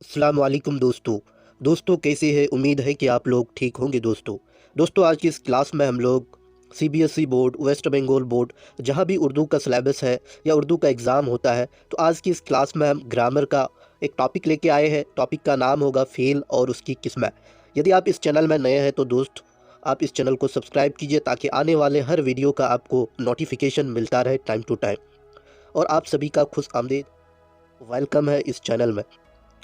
अस्सलाम वालेकुम दोस्तों कैसे हैं। उम्मीद है कि आप लोग ठीक होंगे। दोस्तों आज की इस क्लास में हम लोग CBSE board, West Bengal board, जहां भी उर्दू का सिलेबस है या उर्दू का एग्ज़ाम होता है, तो आज की इस क्लास में हम ग्रामर का एक टॉपिक लेके आए हैं। टॉपिक का नाम होगा फ़ेल और उसकी किस्में। यदि आप इस चैनल में नए हैं तो दोस्त आप इस चैनल को सब्सक्राइब कीजिए ताकि आने वाले हर वीडियो का आपको नोटिफिकेशन मिलता रहे टाइम टू टाइम। और आप सभी का खुश आमदीद, वेलकम है इस चैनल में।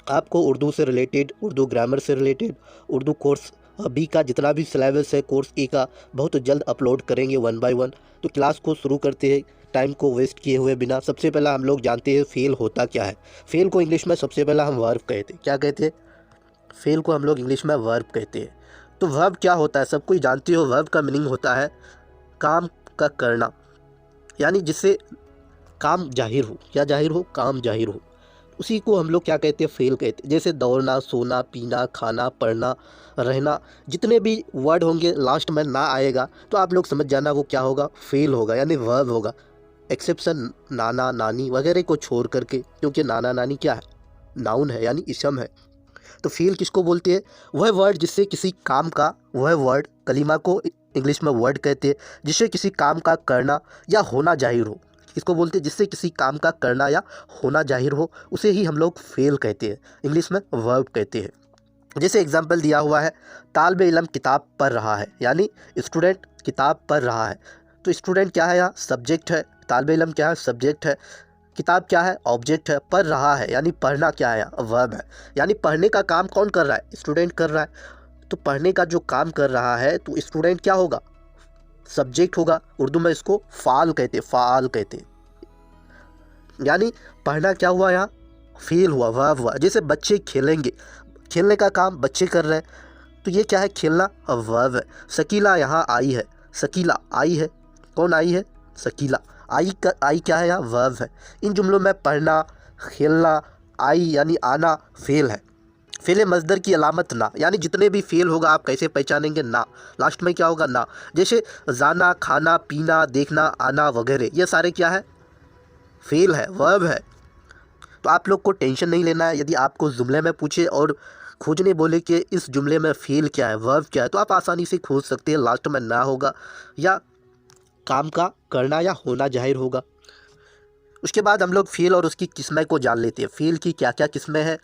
आपको उर्दू से रिलेटेड, उर्दू ग्रामर से रिलेटेड, उर्दू कोर्स बी का जितना भी सिलेबस है कोर्स ए का बहुत जल्द अपलोड करेंगे वन बाय वन। तो क्लास को शुरू करते हैं टाइम को वेस्ट किए हुए बिना। सबसे पहला हम लोग जानते हैं फ़ेल होता क्या है। फ़ेल को इंग्लिश में सबसे पहला हम वर्ब कहते हैं। क्या कहते हैं? फ़ेल को हम लोग इंग्लिश में वर्ब कहते हैं। तो वर्ब क्या होता है? सब कोई जानते हो। वर्ब का मीनिंग होता है काम का करना, यानी जिससे काम जाहिर हो। क्या जाहिर हो? काम जाहिर हो। उसी को हम लोग क्या कहते हैं? फ़ेल कहते हैं। जैसे दौड़ना, सोना, पीना, खाना, पढ़ना, रहना, जितने भी वर्ड होंगे लास्ट में ना आएगा तो आप लोग समझ जाना वो क्या होगा? फ़ेल होगा, यानी वर्ब होगा। एक्सेप्शन नाना नानी वगैरह को छोड़ करके, क्योंकि नाना नानी क्या है? नाउन है, यानी इसम है। तो फ़ेल किसको बोलते हैं? वह वर्ड जिससे किसी काम का, वह वर्ड कलीमा को इंग्लिश में वर्ड कहते हैं जिससे किसी काम का करना या होना जाहिर हो। इसको बोलते हैं जिससे किसी काम का करना या होना जाहिर हो, उसे ही हम लोग फ़ेल कहते हैं। इंग्लिश में वर्ब कहते हैं। जैसे एग्जाम्पल दिया हुआ है, तालिब इल्म किताब पढ़ रहा है, यानी स्टूडेंट किताब पढ़ रहा है। तो स्टूडेंट क्या है? यहाँ सब्जेक्ट है। तालिब इल्म क्या है? सब्जेक्ट है। किताब क्या है? ऑब्जेक्ट है। पढ़ रहा है यानी पढ़ना क्या है? वर्ब है। यानी पढ़ने का काम कौन कर रहा है? स्टूडेंट कर रहा है। तो पढ़ने का जो काम कर रहा है तो स्टूडेंट क्या होगा? सब्जेक्ट होगा। उर्दू में इसको फ़ाल कहते, फ़ाल कहते। यानी पढ़ना क्या हुआ? यहाँ फ़ेल हुआ, वर्ब हुआ। जैसे बच्चे खेलेंगे, खेलने का काम बच्चे कर रहे हैं, तो ये क्या है? खेलना वर्ब है। शकीला यहाँ आई है, शकीला आई है। कौन आई है? शकीला। आई क्या है? यहाँ वर्ब है। इन जुमलों में पढ़ना, खेलना, आई यानी आना फ़ेल है। फ़ेल मज़दर की अलामत ना, यानी जितने भी फ़ेल होगा आप कैसे पहचानेंगे? ना, लास्ट में क्या होगा? ना। जैसे जाना, खाना, पीना, देखना, आना वगैरह, ये सारे क्या है? फ़ेल है, वर्ब है। तो आप लोग को टेंशन नहीं लेना है। यदि आपको जुमले में पूछे और खोजने बोले कि इस जुमले में फ़ेल क्या है, वर्ब क्या है, तो आप आसानी से खोज सकते हैं। लास्ट में ना होगा या काम का करना या होना जाहिर होगा। उसके बाद हम लोग फ़ेल और उसकी किस्में को जान लेते हैं। फ़ेल की क्या क्या किस्में हैं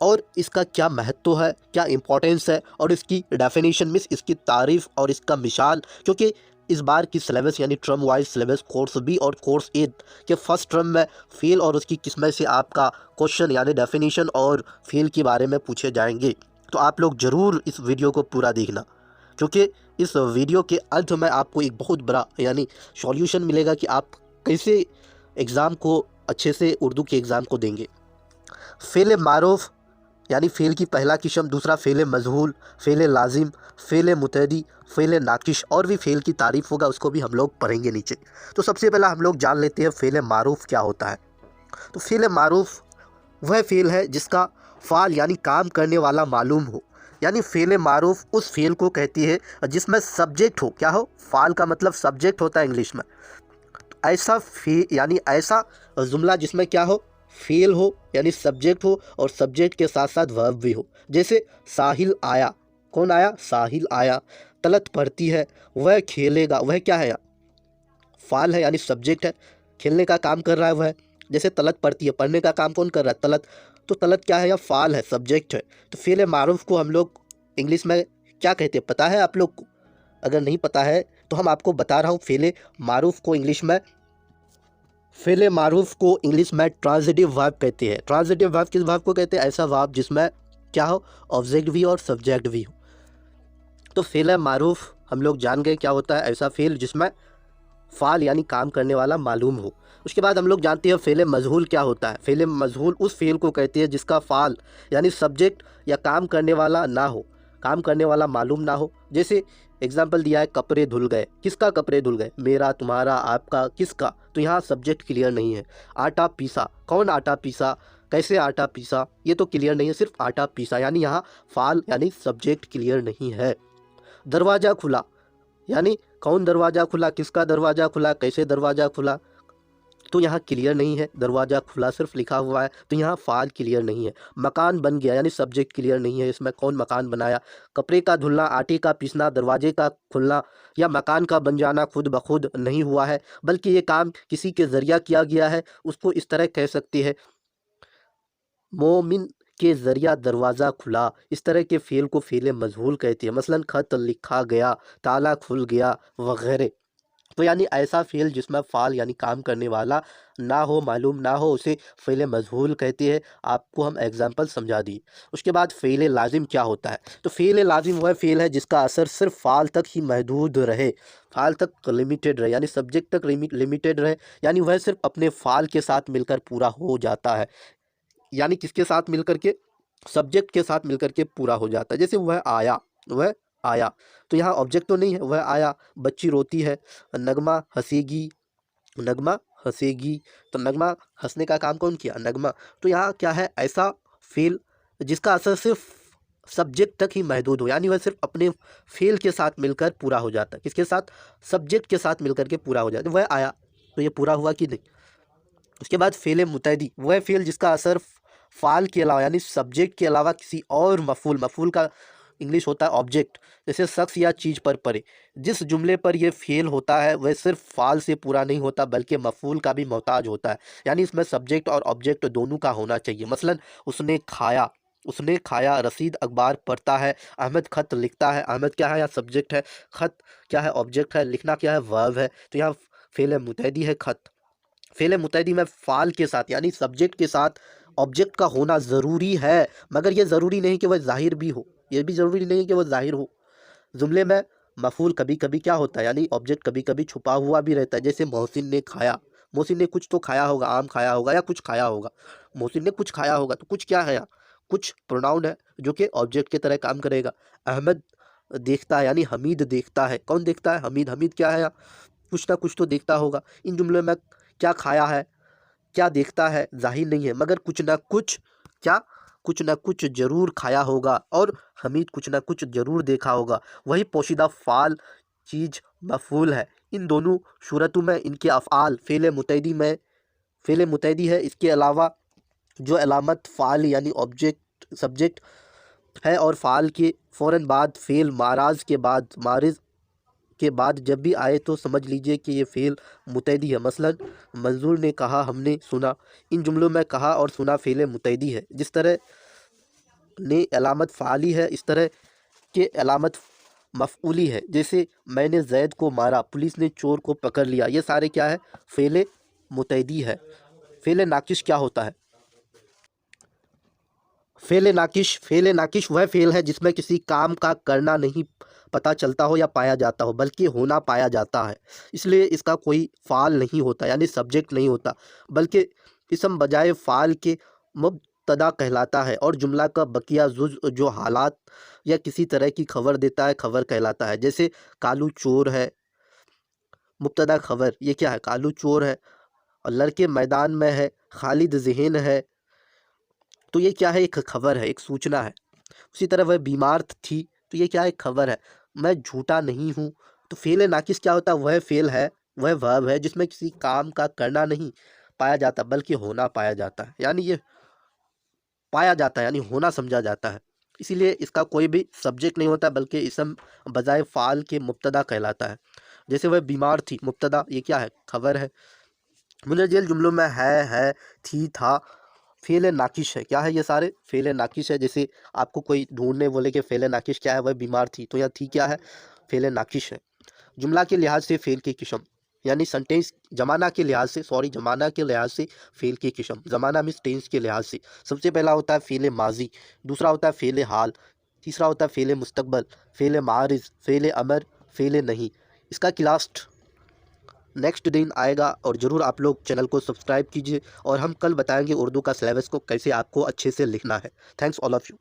और इसका क्या महत्व है, क्या इंपॉर्टेंस है, और इसकी डेफिनेशन मीन्स इसकी तारीफ़ और इसका मिसाल। क्योंकि इस बार की सिलेबस यानी term wise syllabus course B और कोर्स ए के फर्स्ट टर्म में फ़ेल और उसकी किस्में से आपका क्वेश्चन यानी डेफिनेशन और फ़ेल के बारे में पूछे जाएंगे। तो आप लोग ज़रूर इस वीडियो को पूरा देखना, क्योंकि इस वीडियो के अंत में आपको एक बहुत बड़ा यानी सॉल्यूशन मिलेगा कि आप कैसे एग्ज़ाम को अच्छे से उर्दू के एग्ज़ाम को देंगे। फ़ेल मारूफ यानी फ़ेल की पहला किस्म, दूसरा फ़ेल मजहूल, फ़ेल लाजिम, फ़ेल मुतदी, फ़ेल नाकिश, और भी फ़ेल की तारीफ़ होगा, उसको भी हम लोग पढ़ेंगे नीचे। तो सबसे पहला हम लोग जान लेते हैं फ़ेल मारूफ क्या होता है। तो फ़ेल मारूफ वह फ़ेल है जिसका फ़ाल यानी काम करने वाला मालूम हो। यानी फ़ेल मारूफ उस फ़ेल को कहती है जिसमें सब्जेक्ट हो। क्या हो? फ़ाल का मतलब सब्जेक्ट होता है इंग्लिश में। ऐसा यानी ऐसा जुमला जिसमें क्या हो? फ़ेल हो, यानी सब्जेक्ट हो और सब्जेक्ट के साथ साथ वर्ब भी हो। जैसे साहिल आया। कौन आया? साहिल आया। तलत पढ़ती है, वह खेलेगा। वह क्या है? फ़ाल है यानी सब्जेक्ट है। खेलने का काम कर रहा है वह। जैसे तलत पढ़ती है, पढ़ने का काम कौन कर रहा है? तलत। तो तलत क्या है? या फ़ाल है, सब्जेक्ट है। तो फ़ेल मारूफ को हम लोग इंग्लिश में क्या कहते हैं पता है आप लोग को? अगर नहीं पता है तो हम आपको बता रहा हूँ। फ़ेल मारूफ को इंग्लिश में ट्रांजिटिव वर्ब कहते हैं। ट्रांजिटिव वर्ब किस वर्ब को कहते हैं? ऐसा वर्ब जिसमें क्या हो? ऑब्जेक्ट भी और सब्जेक्ट भी हो। तो फ़ेल मारूफ हम लोग जान गए क्या होता है। ऐसा फ़ेल जिसमें फ़ाल यानी काम करने वाला मालूम हो। उसके बाद हम लोग जानते हैं फ़ेल मजहूल क्या होता है। फ़ेल मजहूल उस फ़ेल को कहते हैं जिसका फ़ाल यानी सब्जेक्ट या काम करने वाला ना हो, काम करने वाला मालूम ना हो। जैसे एग्जाम्पल दिया है, कपड़े धुल गए। किसका कपड़े धुल गए? मेरा, तुम्हारा, आपका, किसका? तो यहाँ सब्जेक्ट क्लियर नहीं है। आटा पीसा। कौन आटा पीसा? कैसे आटा पीसा? ये तो क्लियर नहीं है, सिर्फ आटा पीसा, यानी यहाँ फ़ाल यानी सब्जेक्ट क्लियर नहीं है। दरवाज़ा खुला, यानी कौन दरवाज़ा खुला? किसका दरवाज़ा खुला? कैसे दरवाज़ा खुला? तो यहाँ क्लियर नहीं है, दरवाज़ा खुला सिर्फ लिखा हुआ है, तो यहाँ फ़ाल क्लियर नहीं है। मकान बन गया यानी सब्जेक्ट क्लियर नहीं है, इसमें कौन मकान बनाया। कपड़े का धुलना, आटे का पीसना, दरवाजे का खुलना या मकान का बन जाना खुद ब खुद नहीं हुआ है, बल्कि ये काम किसी के ज़रिया किया गया है। उसको इस तरह कह सकते हैं, मोमिन के ज़रिया दरवाज़ा खुला। इस तरह के फ़ेल को फ़ेल मजहूल कहते हैं। मसलन ख़त लिखा गया, ताला खुल गया वगैरह। तो यानी ऐसा फ़ेल जिसमें फ़ाल यानी काम करने वाला ना हो, मालूम ना हो, उसे फ़ेल मजहूल कहते हैं। आपको हम एग्जांपल समझा दिए। उसके बाद फ़ेल लाजिम क्या होता है। तो फ़ेल लाजिम वह फ़ेल है जिसका असर सिर्फ फ़ाल तक ही महदूद रहे, फ़ाल तक लिमिटेड रहे, यानी सब्जेक्ट तक लिमिटेड रहे, यानी वह सिर्फ अपने फ़ाल के साथ मिलकर पूरा हो जाता है। यानी किसके साथ मिलकर के, सब्जेक्ट के साथ मिलकर के पूरा हो जाता है। जैसे वह आया, वह आया, तो यहाँ ऑब्जेक्ट तो नहीं है, वह आया। बच्ची रोती है, नगमा हंसेगी, नगमा हंसेगी, तो नगमा हंसने का काम कौन किया, नगमा। तो यहाँ क्या है, ऐसा फेल जिसका असर सिर्फ सब्जेक्ट तक ही महदूद हो, यानी वह सिर्फ अपने फेल के साथ मिलकर पूरा हो जाता है। किसके साथ, सब्जेक्ट के साथ मिलकर के पूरा हो जाता है। वह आया, तो ये पूरा हुआ कि नहीं। उसके बाद फ़ेल मुतैदी, वह फ़ेल जिसका असर फ़ाल के अलावा यानी सब्जेक्ट के अलावा किसी और मफ़ूल, मफ़ूल का इंग्लिश होता है ऑब्जेक्ट, जैसे शख्स या चीज़ पर पड़े। जिस जुमले पर यह फ़ेल होता है वह सिर्फ फ़ाल से पूरा नहीं होता बल्कि मफ़ूल का भी मोहताज होता है, यानी इसमें सब्जेक्ट और ऑब्जेक्ट दोनों का होना चाहिए। मसलन उसने खाया, उसने खाया, रसीद अखबार पढ़ता है, अहमद ख़त लिखता है। अहमद क्या है, यहाँ सब्जेक्ट है, ख़त क्या है, ऑब्जेक्ट है, लिखना क्या है, वर्ब है। तो यहाँ फ़ेल मुतैदी है ख़त। फ़ेल मुतैदी में फ़ाल के साथ यानी सब्जेक्ट के साथ ऑब्जेक्ट का होना ज़रूरी है, मगर ये ज़रूरी नहीं कि वह ज़ाहिर भी हो, ये भी ज़रूरी नहीं कि वह ज़ाहिर हो। जुमले में मफ़ूल कभी कभी क्या होता है, यानी ऑब्जेक्ट कभी कभी छुपा हुआ भी रहता है। जैसे मोहसिन ने खाया, मोहसिन ने कुछ तो खाया होगा, आम खाया होगा या कुछ खाया होगा। मोहसिन ने कुछ खाया होगा, तो कुछ क्या है यहाँ, कुछ प्रोनाउन है जो कि ऑब्जेक्ट की तरह काम करेगा। अहमद देखता है, यानी हमीद देखता है, कौन देखता है, हमीद। हमीद क्या है यहाँ, कुछ ना कुछ तो देखता होगा। इन जुमलों में क्या खाया है, क्या देखता है, ज़ाहिर नहीं है, मगर कुछ ना कुछ, क्या, कुछ ना कुछ ज़रूर खाया होगा और हमीद कुछ ना कुछ ज़रूर देखा होगा। वही पोशीदा फ़ाल चीज़ मफ़ूल है। इन दोनों सूरतों में इनके अफ़आल फ़ेल मुतैदी में फ़ेल मुतैदी है। इसके अलावा जो अलामत फ़ाल यानी ऑब्जेक्ट सब्जेक्ट है और फ़ाल के फ़ौरन बाद फ़ेल माराज के बाद, मारिज के बाद जब भी आए तो समझ लीजिए कि ये फ़ेल मुतैदी है। मसलन मंजूर ने कहा, हमने सुना। इन जुमलों में कहा और सुना फ़ेल मुतैदी है। जिस तरह ने अलामत फ़ाली है, इस तरह के अलामत मफ़ऊली है। जैसे मैंने जैद को मारा, पुलिस ने चोर को पकड़ लिया, ये सारे क्या है, फ़ेल मुतैदी है। फ़ेल नाकिश क्या होता है, फ़ेल नाकिश वह फ़ेल है जिसमें किसी काम का करना नहीं पता चलता हो या पाया जाता हो, बल्कि होना पाया जाता है। इसलिए इसका कोई फ़ाल नहीं होता, यानी सब्जेक्ट नहीं होता, बल्कि इसम बजाय फ़ाल के मुब्तदा कहलाता है और जुमला का बकिया जुज़ जो हालात या किसी तरह की खबर देता है, खबर कहलाता है। जैसे कालू चोर है, मुब्तदा खबर, ये क्या है, कालू चोर है। और लड़के मैदान में है, खालिद ज़हन है, तो ये क्या है, एक खबर है, एक सूचना है। उसी तरह वह बीमार थी, तो ये क्या है, खबर है। मैं झूठा नहीं हूँ, तो फ़ेल नाकिस क्या होता है, वह फ़ेल है, वह वर्ब है जिसमें किसी काम का करना नहीं पाया जाता बल्कि होना पाया जाता है, यानी ये पाया जाता है यानी होना समझा जाता है। इसीलिए इसका कोई भी सब्जेक्ट नहीं होता बल्कि इसम बजाय फ़ाल के मुब्तदा कहलाता है। जैसे वह बीमार थी, मुब्तदा, ये क्या है, खबर है। मुंजल जुमलों में है, थी, था, फ़ेल नाकिश है। क्या है, ये सारे फ़ेल नाकिश है। जैसे आपको कोई ढूंढने बोले कि फ़ेल नाकिश क्या है, वह बीमार थी, तो यहाँ थी क्या है, फ़ेल नाकिश है। जुमला के लिहाज से फ़ेल की किस्म, यानी सेंटेंस ज़माना के लिहाज से, ज़माना के लिहाज से फ़ेल की किस्म। ज़माना मीन्स टेंस के लिहाज से सबसे पहला होता है फ़ेल माजी, दूसरा होता है फ़ेल हाल, तीसरा होता है फ़ेल मुस्तकबल, फ़ेल मारिज, फ़ेल अमर, फ़ेल नहीं। इसका क्लास नेक्स्ट दिन आएगा और ज़रूर आप लोग चैनल को सब्सक्राइब कीजिए और हम कल बताएंगे उर्दू का सिलेबस को कैसे आपको अच्छे से लिखना है। Thanks all of you.